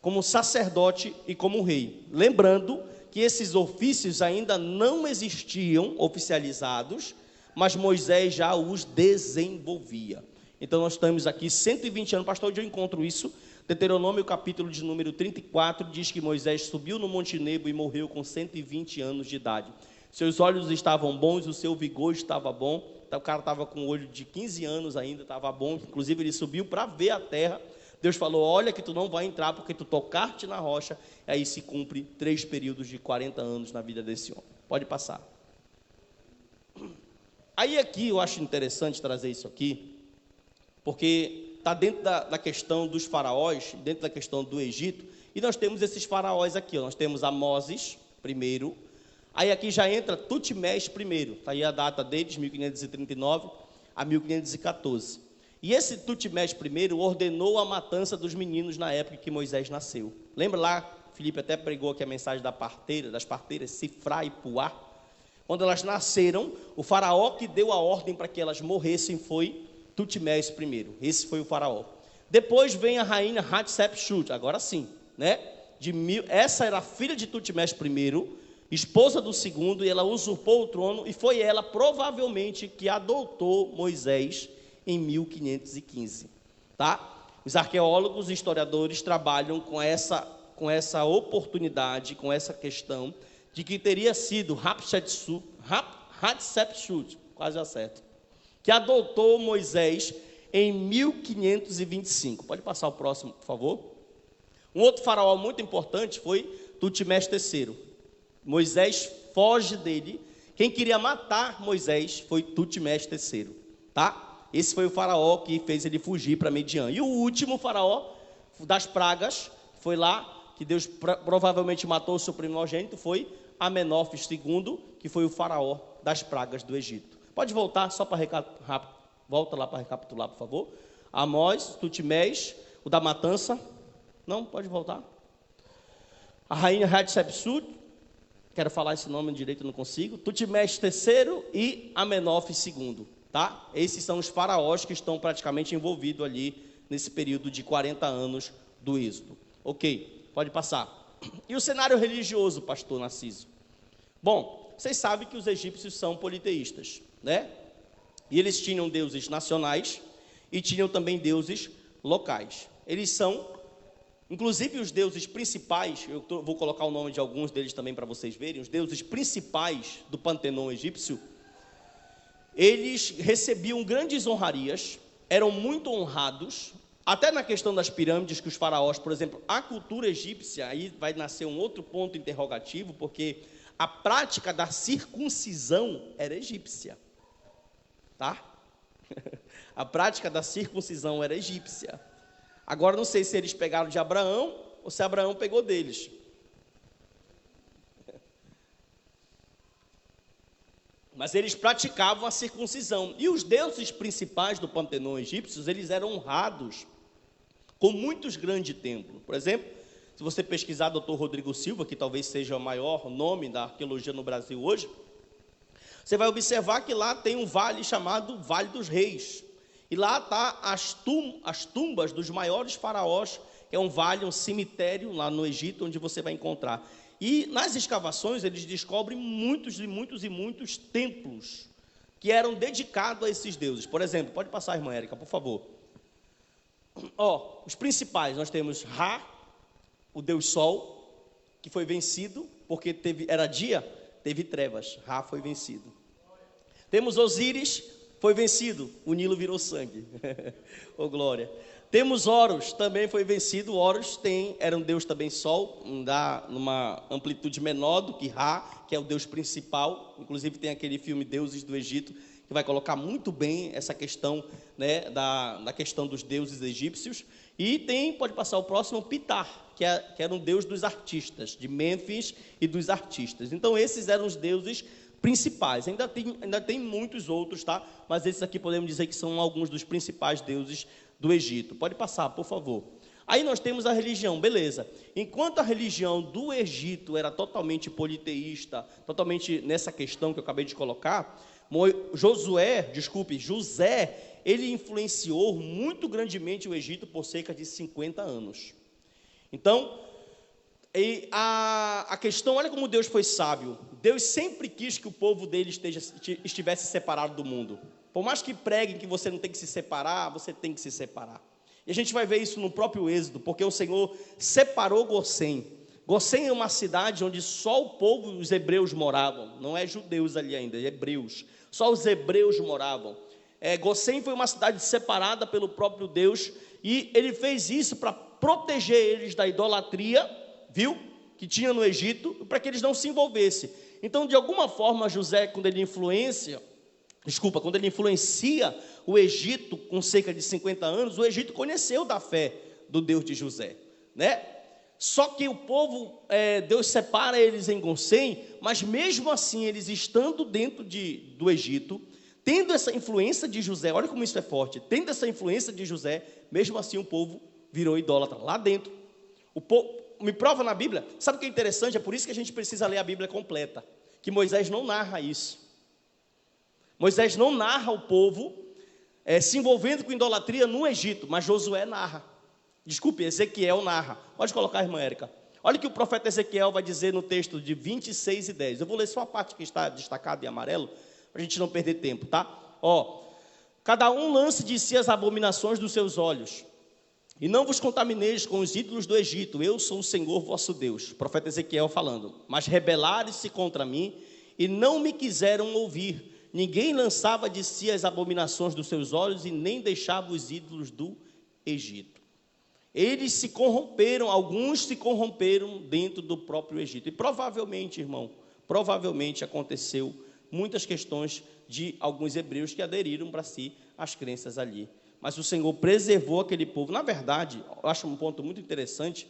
como sacerdote e como rei. Lembrando que esses ofícios ainda não existiam oficializados, mas Moisés já os desenvolvia. Então nós estamos aqui 120 anos, pastor, onde eu encontro isso? Deuteronômio, capítulo de número 34, diz que Moisés subiu no Monte Nebo e morreu com 120 anos de idade. Seus olhos estavam bons, o seu vigor estava bom. O cara estava com o olho de 15 anos ainda, estava bom. Inclusive ele subiu para ver a terra. Deus falou, olha que tu não vai entrar, porque tu tocar-te na rocha. E aí se cumpre 3 períodos de 40 anos na vida desse homem. Pode passar. Aí aqui eu acho interessante trazer isso aqui, porque está dentro da questão dos faraós, dentro da questão do Egito, e nós temos esses faraós aqui, nós temos Amoses primeiro, aí aqui já entra Tutmés primeiro, está aí a data deles, 1539 a 1514, e esse Tutmés primeiro ordenou a matança dos meninos na época que Moisés nasceu. Lembra lá, Felipe até pregou aqui a mensagem das parteiras Sifrá e Puá. Quando elas nasceram, o faraó que deu a ordem para que elas morressem foi Tutmés primeiro. Esse foi o faraó. Depois vem a rainha Hatshepsut, agora sim, né? Essa era a filha de Tutmés primeiro, esposa do segundo, e ela usurpou o trono, e foi ela provavelmente que adotou Moisés em 1515, tá? Os arqueólogos e historiadores trabalham com essa essa oportunidade, com essa questão de que teria sido Hatshepsut, quase acerto, que adotou Moisés em 1525. Pode passar o próximo, por favor? Um outro faraó muito importante foi Tutmés III. Moisés foge dele. Quem queria matar Moisés foi Tutmés III, tá? Esse foi o faraó que fez ele fugir para Midian. E o último faraó das pragas, foi lá que Deus provavelmente matou o seu primogênito, foi Amenófis II, que foi o faraó das pragas do Egito. Pode voltar só para volta lá para recapitular, por favor. Amós, Tutmés, o da matança. Não, pode voltar. A rainha Hatshepsut, quero falar esse nome direito, não consigo. Tutmés III e Amenófis II, tá? Esses são os faraós que estão praticamente envolvidos ali nesse período de 40 anos do Êxodo. Ok, pode passar. E o cenário religioso, pastor Narciso? Bom, vocês sabem que os egípcios são politeístas, né? E eles tinham deuses nacionais e tinham também deuses locais. Eles são, inclusive os deuses principais, vou colocar o nome de alguns deles também para vocês verem, os deuses principais do panteão egípcio, eles recebiam grandes honrarias, eram muito honrados, até na questão das pirâmides, que os faraós, por exemplo, a cultura egípcia, aí vai nascer um outro ponto interrogativo, porque a prática da circuncisão era egípcia, tá? A prática da circuncisão era egípcia. Agora, não sei se eles pegaram de Abraão, ou se Abraão pegou deles. Mas eles praticavam a circuncisão. E os deuses principais do panteão egípcio, eles eram honrados com muitos grandes templos. Por exemplo, se você pesquisar Dr. Rodrigo Silva, que talvez seja o maior nome da arqueologia no Brasil hoje, você vai observar que lá tem um vale chamado Vale dos Reis. E lá está as tumbas dos maiores faraós, que é um vale, um cemitério lá no Egito, onde você vai encontrar. E nas escavações eles descobrem muitos templos que eram dedicados a esses deuses. Por exemplo, pode passar, irmã Érica, por favor. Os principais, nós temos Ra, o Deus Sol, que foi vencido, porque era dia, teve trevas, Ra foi vencido. Temos Osíris, foi vencido, o Nilo virou sangue. Oh, glória. Temos Horus, também foi vencido. Horus era um deus também sol, numa amplitude menor do que Ra, que é o deus principal. Inclusive tem aquele filme Deuses do Egito, que vai colocar muito bem essa questão, né, da questão dos deuses egípcios. E pode passar o próximo, Ptah, que era um deus dos artistas, de Mênfis e dos artistas. Então esses eram os deuses principais. Ainda tem muitos outros, tá? Mas esses aqui podemos dizer que são alguns dos principais deuses do Egito. Pode passar, por favor. Aí nós temos a religião, beleza. Enquanto a religião do Egito era totalmente politeísta, totalmente nessa questão que eu acabei de colocar, José, ele influenciou muito grandemente o Egito por cerca de 50 anos. Então, a questão, olha como Deus foi sábio. Deus sempre quis que o povo dele estivesse separado do mundo. Por mais que preguem que você não tem que se separar, você tem que se separar. E a gente vai ver isso no próprio Êxodo, porque o Senhor separou Gosém. Gosém é uma cidade onde só o povo, os hebreus moravam. Não é judeus ali ainda, é hebreus. Só os hebreus moravam. Gosém foi uma cidade separada pelo próprio Deus, e ele fez isso para proteger eles da idolatria, viu? Que tinha no Egito, para que eles não se envolvessem. Então, de alguma forma, José, quando ele influencia o Egito com cerca de 50 anos, o Egito conheceu da fé do Deus de José, né? Só que o povo, Deus separa eles em Gosém, mas mesmo assim, eles estando dentro do Egito, tendo essa influência de José, olha como isso é forte, tendo essa influência de José, mesmo assim o povo virou idólatra lá dentro. O povo me prova na Bíblia. Sabe o que é interessante? É por isso que a gente precisa ler a Bíblia completa, que Moisés não narra isso. Moisés não narra o povo se envolvendo com idolatria no Egito, mas Josué narra. Desculpe, Ezequiel narra. Pode colocar, irmã Érica. Olha o que o profeta Ezequiel vai dizer no texto de 26 e 10. Eu vou ler só a parte que está destacada em amarelo, para a gente não perder tempo, tá? Cada um lance de si as abominações dos seus olhos. E não vos contamineis com os ídolos do Egito, eu sou o Senhor vosso Deus. O profeta Ezequiel falando. Mas rebelaram-se contra mim e não me quiseram ouvir. Ninguém lançava de si as abominações dos seus olhos e nem deixava os ídolos do Egito. Eles se corromperam, alguns se corromperam dentro do próprio Egito. E provavelmente, irmão, aconteceu muitas questões de alguns hebreus que aderiram para si as crenças ali. Mas o Senhor preservou aquele povo. Na verdade, eu acho um ponto muito interessante,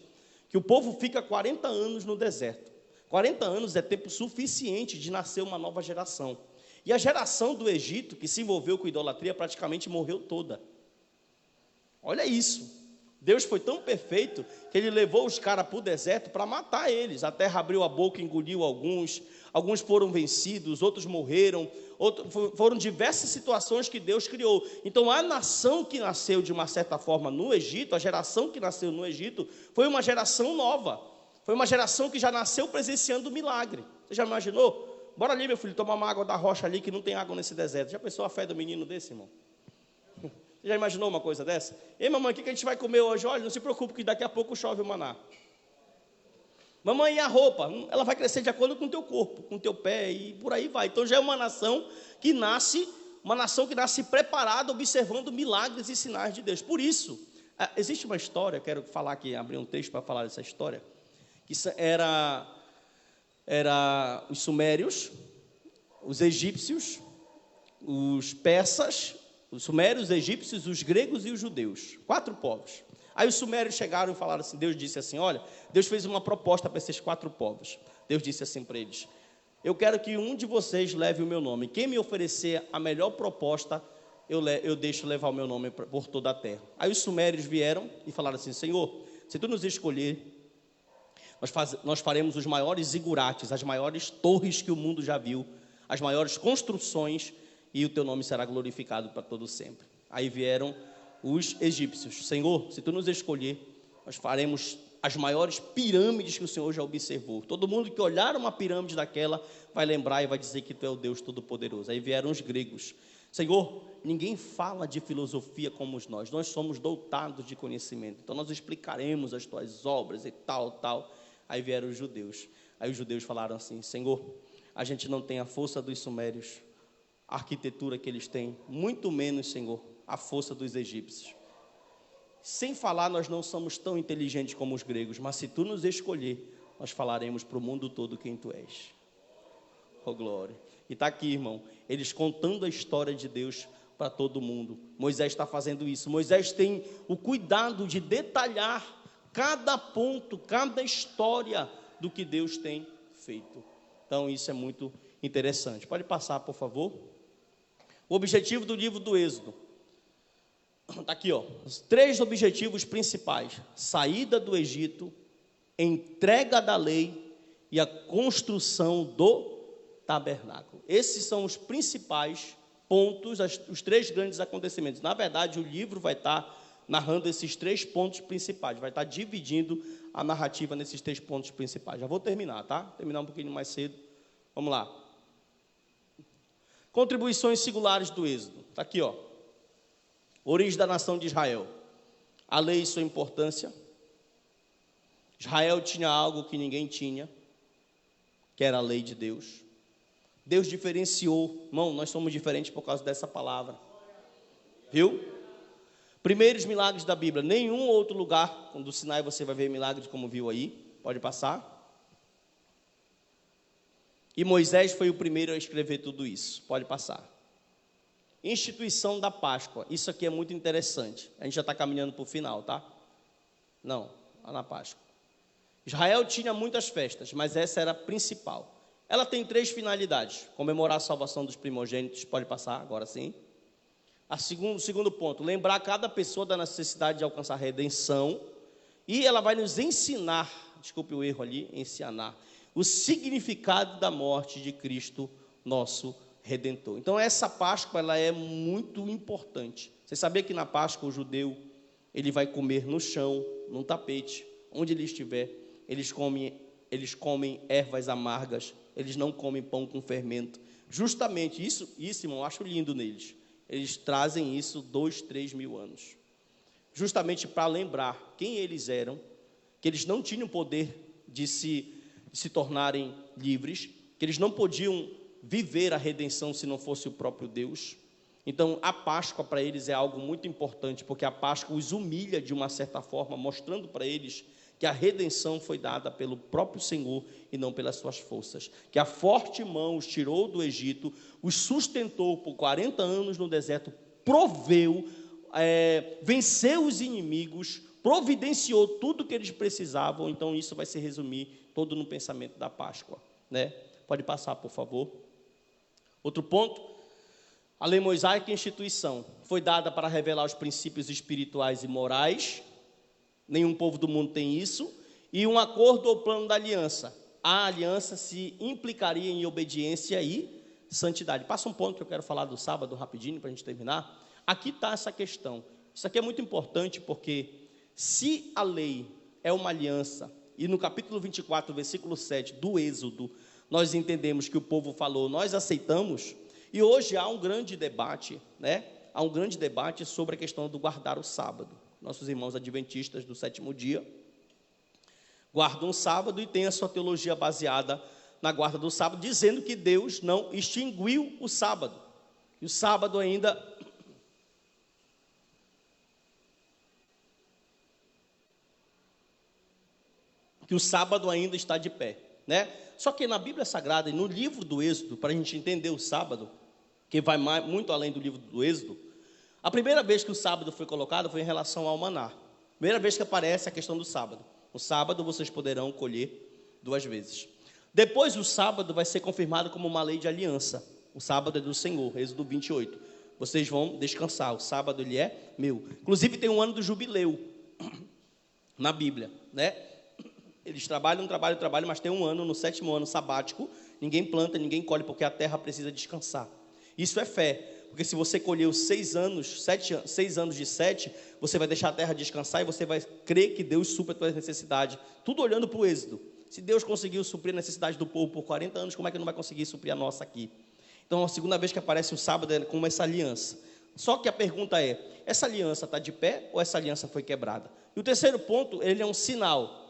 que o povo fica 40 anos no deserto. 40 anos é tempo suficiente de nascer uma nova geração. E a geração do Egito, que se envolveu com idolatria, praticamente morreu toda. Olha isso. Deus foi tão perfeito que ele levou os caras para o deserto para matar eles. A terra abriu a boca, engoliu alguns foram vencidos, outros morreram, foram diversas situações que Deus criou. Então a nação que nasceu de uma certa forma no Egito, a geração que nasceu no Egito, foi uma geração nova, foi uma geração que já nasceu presenciando o milagre. Você já imaginou? Bora ali, meu filho, tomar uma água da rocha ali, que não tem água nesse deserto. Já pensou a fé do menino desse, irmão? Você já imaginou uma coisa dessa? Ei, mamãe, o que a gente vai comer hoje? Olha, não se preocupe, que daqui a pouco chove o maná. Mamãe, e a roupa? Ela vai crescer de acordo com o teu corpo, com o teu pé, e por aí vai. Então já é uma nação que nasce preparada, observando milagres e sinais de Deus. Por isso, existe uma história, quero falar aqui, abrir um texto para falar dessa história, que era os sumérios, os egípcios, os persas, os sumérios, os egípcios, os gregos e os judeus. 4 povos. Aí os sumérios chegaram e falaram assim, Deus disse assim, olha, Deus fez uma proposta para esses 4 povos. Deus disse assim para eles, eu quero que um de vocês leve o meu nome. Quem me oferecer a melhor proposta, eu deixo levar o meu nome por toda a terra. Aí os sumérios vieram e falaram assim, Senhor, se tu nos escolher, nós faremos os maiores zigurates, as maiores torres que o mundo já viu, as maiores construções, e o teu nome será glorificado para todo sempre. Aí vieram os egípcios, Senhor, se tu nos escolher, nós faremos as maiores pirâmides que o Senhor já observou. Todo mundo que olhar uma pirâmide daquela vai lembrar e vai dizer que tu é o Deus Todo-Poderoso. Aí vieram os gregos, Senhor, ninguém fala de filosofia como nós somos dotados de conhecimento, então nós explicaremos as tuas obras e tal. Aí vieram os judeus, aí os judeus falaram assim, Senhor, a gente não tem a força dos sumérios, a arquitetura que eles têm, muito menos, Senhor, a força dos egípcios. Sem falar, nós não somos tão inteligentes como os gregos, mas se tu nos escolher, nós falaremos para o mundo todo quem tu és. Oh, glória. E está aqui, irmão, eles contando a história de Deus para todo mundo. Moisés está fazendo isso. Moisés tem o cuidado de detalhar cada ponto, cada história do que Deus tem feito. Então, isso é muito interessante. Pode passar, por favor. O objetivo do livro do Êxodo. Está aqui, ó, os 3 objetivos principais: saída do Egito, entrega da lei e a construção do tabernáculo. Esses são os principais pontos, os 3 grandes acontecimentos. Na verdade, o livro vai estar narrando esses 3 pontos principais, vai estar dividindo a narrativa nesses 3 pontos principais. Já vou terminar, tá? Terminar um pouquinho mais cedo. Vamos lá. Contribuições singulares do Êxodo. Está aqui, ó. Origem da nação de Israel. A lei e sua importância. Israel tinha algo que ninguém tinha, que era a lei de Deus. Deus diferenciou. Irmão, nós somos diferentes por causa dessa palavra. Viu? Primeiros milagres da Bíblia. Nenhum outro lugar, do Sinai, você vai ver milagres como viu aí. Pode passar. E Moisés foi o primeiro a escrever tudo isso. Pode passar. Instituição da Páscoa. Isso aqui é muito interessante. A gente já está caminhando para o final, tá? Não, lá na Páscoa. Israel tinha muitas festas, mas essa era a principal. Ela tem 3 finalidades. Comemorar a salvação dos primogênitos. Pode passar, agora sim. Segundo ponto, lembrar cada pessoa da necessidade de alcançar a redenção. E ela vai nos ensinar, desculpe o erro ali, ensinar, o significado da morte de Cristo, nosso Redentor. Então essa Páscoa, ela é muito importante. Você sabia que na Páscoa o judeu, ele vai comer no chão, num tapete, onde ele estiver, eles comem ervas amargas, eles não comem pão com fermento. Justamente isso, irmão, eu acho lindo neles. Eles trazem isso 2, 3 mil anos. justamente para lembrar quem eles eram, que eles não tinham poder de se tornarem livres, que eles não podiam viver a redenção se não fosse o próprio Deus. Então, a Páscoa para eles é algo muito importante, porque a Páscoa os humilha de uma certa forma, mostrando para eles que a redenção foi dada pelo próprio Senhor e não pelas suas forças, que a forte mão os tirou do Egito, os sustentou por 40 anos no deserto, proveu, venceu os inimigos, providenciou tudo que eles precisavam. Então isso vai se resumir todo no pensamento da Páscoa, né? Pode passar, por favor. Outro ponto, a lei mosaica e instituição foi dada para revelar os princípios espirituais e morais. Nenhum povo do mundo tem isso. E um acordo ou plano da aliança. A aliança se implicaria em obediência e santidade. Passa um ponto que eu quero falar do sábado rapidinho para a gente terminar. Aqui está essa questão. Isso aqui é muito importante porque se a lei é uma aliança, e no capítulo 24, versículo 7 do Êxodo, nós entendemos que o povo falou, nós aceitamos, e hoje há um grande debate, né? Há um grande debate sobre a questão do guardar o sábado. Nossos irmãos adventistas do sétimo dia guardam o sábado e têm a sua teologia baseada na guarda do sábado, dizendo que Deus não extinguiu o sábado, que o sábado ainda está de pé, né? Só que na Bíblia Sagrada e no livro do Êxodo, para a gente entender o sábado, que vai muito além do livro do Êxodo, a primeira vez que o sábado foi colocado foi em relação ao maná. Primeira vez que aparece a questão do sábado. O sábado vocês poderão colher 2 vezes. Depois o sábado vai ser confirmado como uma lei de aliança. O sábado é do Senhor, Êxodo 28. Vocês vão descansar, o sábado ele é meu. Inclusive tem um ano do jubileu na Bíblia, né? Eles trabalham, mas tem um ano, no 7º ano sabático, ninguém planta, ninguém colhe, porque a terra precisa descansar. Isso é fé, porque se você colheu 6 anos de 7, você vai deixar a terra descansar e você vai crer que Deus supre a tua necessidade. Tudo olhando para o Êxodo. Se Deus conseguiu suprir a necessidade do povo por 40 anos, como é que não vai conseguir suprir a nossa aqui? Então, a segunda vez que aparece o sábado é como essa aliança. Só que a pergunta é, essa aliança está de pé ou essa aliança foi quebrada? E o terceiro ponto, ele é um sinal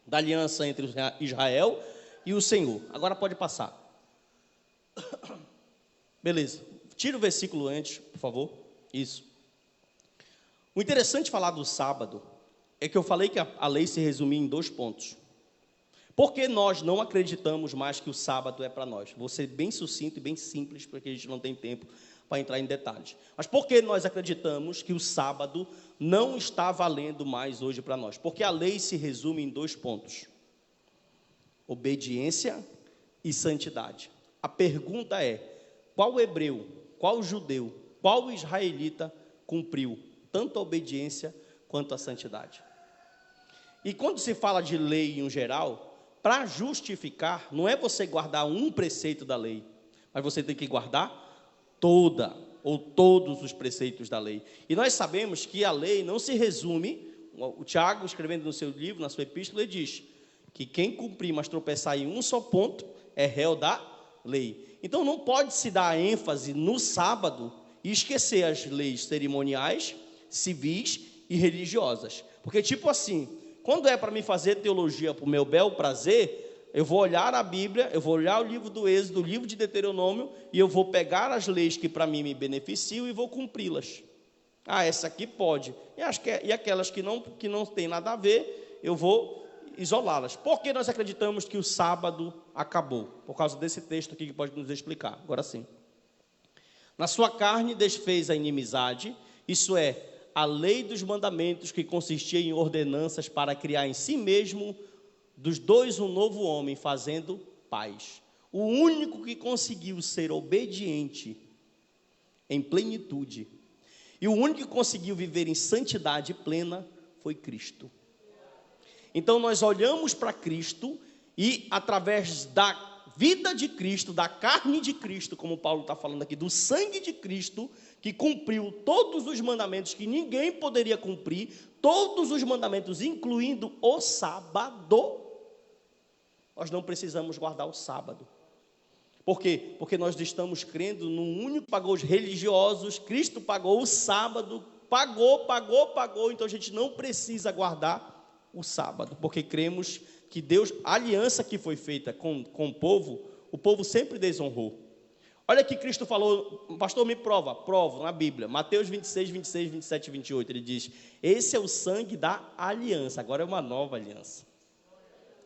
da aliança entre Israel e o Senhor. Agora pode passar. Beleza. Tira o versículo antes, por favor. Isso. O interessante de falar do sábado é que eu falei que a lei se resumia em 2 pontos. Porque nós não acreditamos mais que o sábado é para nós. Vou ser bem sucinto e bem simples, porque a gente não tem tempo para entrar em detalhes. Mas por que nós acreditamos que o sábado não está valendo mais hoje para nós? Porque a lei se resume em 2 pontos: obediência e santidade. A pergunta é, qual hebreu, qual judeu, qual israelita cumpriu tanto a obediência quanto a santidade? E quando se fala de lei em geral, para justificar, não é você guardar um preceito da lei, mas você tem que guardar toda ou todos os preceitos da lei. E nós sabemos que a lei não se resume, o Tiago, escrevendo no seu livro, na sua epístola, ele diz que quem cumprir, mas tropeçar em um só ponto, é réu da lei. Então não pode se dar ênfase no sábado e esquecer as leis cerimoniais, civis e religiosas. Porque tipo assim, quando é para me fazer teologia para o meu bel prazer, eu vou olhar a Bíblia, eu vou olhar o livro do Êxodo, o livro de Deuteronômio, e eu vou pegar as leis que para mim me beneficiam e vou cumpri-las. Ah, essa aqui pode. E aquelas que não tem nada a ver, eu vou isolá-las. Por que nós acreditamos que o sábado acabou? Por causa desse texto aqui que pode nos explicar. Agora sim. Na sua carne desfez a inimizade, isso é, a lei dos mandamentos que consistia em ordenanças para criar em si mesmo dos 2 um novo homem, fazendo paz. O único que conseguiu ser obediente em plenitude e o único que conseguiu viver em santidade plena foi Cristo. Então nós olhamos para Cristo e através da vida de Cristo, da carne de Cristo, como Paulo está falando aqui, do sangue de Cristo, que cumpriu todos os mandamentos que ninguém poderia cumprir, todos os mandamentos, incluindo o sábado, nós não precisamos guardar o sábado. Por quê? Porque nós estamos crendo num único que pagou os religiosos, Cristo pagou o sábado pagou, então a gente não precisa guardar o sábado, porque cremos que Deus, a aliança que foi feita com o povo sempre desonrou. Olha que Cristo falou, pastor, me provo na Bíblia, Mateus 26, 26, 27 e 28, ele diz, esse é o sangue da aliança, agora é uma nova aliança.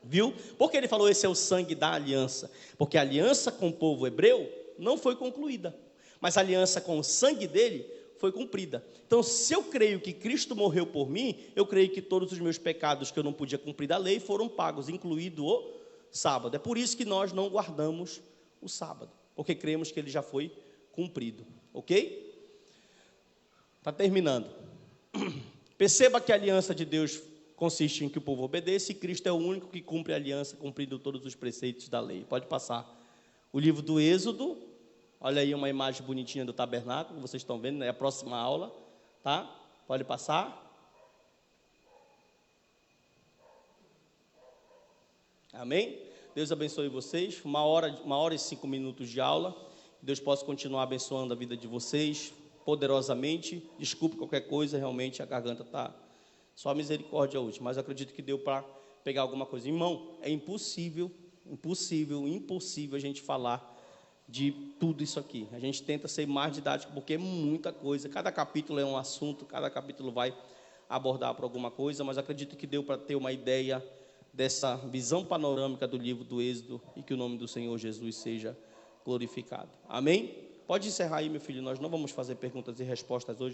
Viu? Por que ele falou esse é o sangue da aliança? Porque a aliança com o povo hebreu não foi concluída, mas a aliança com o sangue dele foi cumprida. Então, se eu creio que Cristo morreu por mim, eu creio que todos os meus pecados que eu não podia cumprir da lei foram pagos, incluído o sábado. É por isso que nós não guardamos o sábado, porque cremos que ele já foi cumprido, ok? Está terminando. Perceba que a aliança de Deus consiste em que o povo obedeça, e Cristo é o único que cumpre a aliança, cumprindo todos os preceitos da lei. Pode passar. O livro do Êxodo, olha aí uma imagem bonitinha do tabernáculo, vocês estão vendo, é a próxima aula, tá? Pode passar. Amém? Deus abençoe vocês, uma hora e 5 minutos de aula, que Deus possa continuar abençoando a vida de vocês, poderosamente. Desculpe qualquer coisa, realmente a garganta está... Só a misericórdia hoje, mas eu acredito que deu para pegar alguma coisa. Irmão, é impossível a gente falar de tudo isso aqui. A gente tenta ser mais didático, porque é muita coisa. Cada capítulo é um assunto, cada capítulo vai abordar para alguma coisa, mas acredito que deu para ter uma ideia dessa visão panorâmica do livro do Êxodo, e que o nome do Senhor Jesus seja glorificado. Amém? Pode encerrar aí, meu filho, nós não vamos fazer perguntas e respostas hoje.